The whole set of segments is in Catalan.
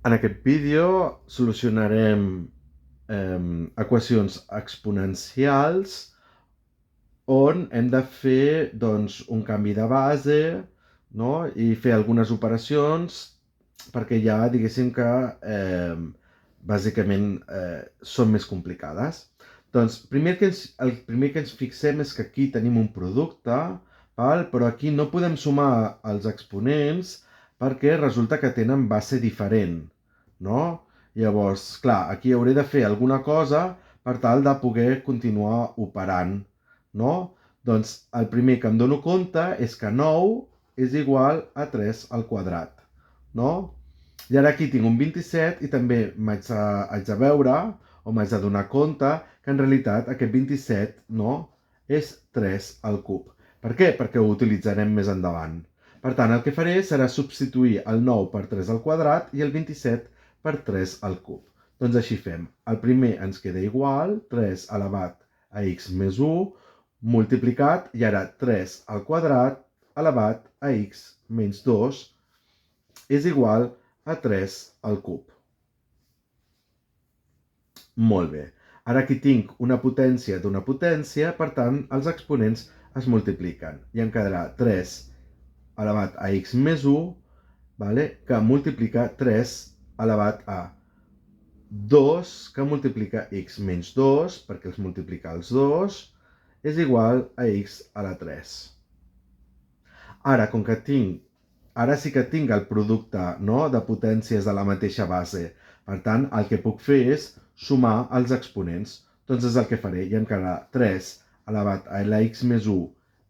En aquest vídeo solucionarem equacions exponencials on hem de fer un canvi de base, no? I fer algunes operacions perquè ja diguéssim que bàsicament són més complicades. Doncs el primer que ens fixem és que aquí tenim un producte, però aquí no podem sumar els exponents perquè resulta que tenen base diferent, no? Llavors, clar, aquí hauré de fer alguna cosa per tal de poder continuar operant, no? Doncs el primer que em dono compte és que 9 és igual a 3 al quadrat, no? I ara aquí tinc un 27 i també haig de veure o m'haig de donar compte que en realitat aquest 27 no és 3 al cub. Per què? Perquè ho utilitzarem més endavant. Per tant, el que faré serà substituir el 9 per 3 al quadrat i el 27 per 3 al cub. Doncs així fem. El primer ens queda igual, 3 elevat a x més 1, multiplicat, i ara 3 al quadrat elevat a x menys 2 és igual a 3 al cub. Molt bé. Ara aquí tinc una potència d'una potència, per tant, els exponents es multipliquen. I em quedarà 3 elevat a x més 1, vale? Que multiplica 3 elevat a 2, que multiplica x menys 2, perquè els multiplica els dos, és igual a x a la 3. Ara, ara sí que tinc el producte, no?, de potències de la mateixa base. Per tant, el que puc fer és sumar els exponents. Doncs és el que faré. I em quedarà 3 elevat a la x més 1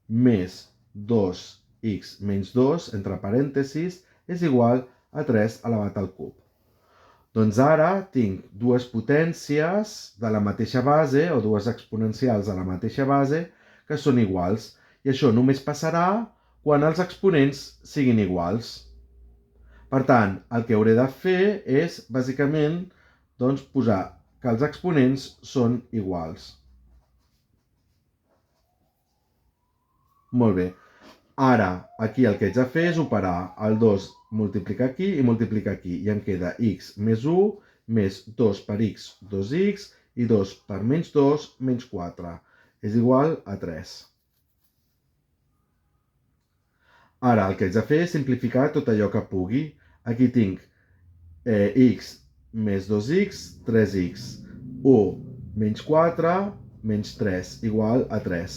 més 2x menys 2, entre parèntesis, és igual a 3 elevat al cub. Doncs ara tinc dues potències de la mateixa base, o dues exponencials de la mateixa base, que són iguals. I això només passarà quan els exponents siguin iguals. Per tant, el que hauré de fer és, bàsicament, posar que els exponents són iguals. Molt bé. Ara, aquí el que haig de fer és operar. El 2 multiplica aquí i multiplica aquí. I em queda x més 1 més 2 per x, 2x, i 2 per menys 2, menys 4. És igual a 3. Ara el que haig de fer és simplificar tot allò que pugui. Aquí tinc x més 2x, 3x, 1 menys 4, menys 3, igual a 3.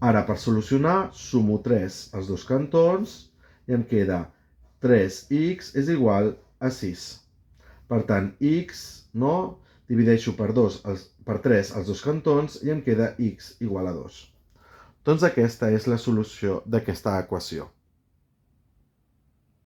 Ara, per solucionar, sumo 3 als dos cantons i em queda 3x és igual a 6. Per tant, x, no? Divideixo per 3 als dos cantons i em queda x igual a 2. Doncs aquesta és la solució d'aquesta equació.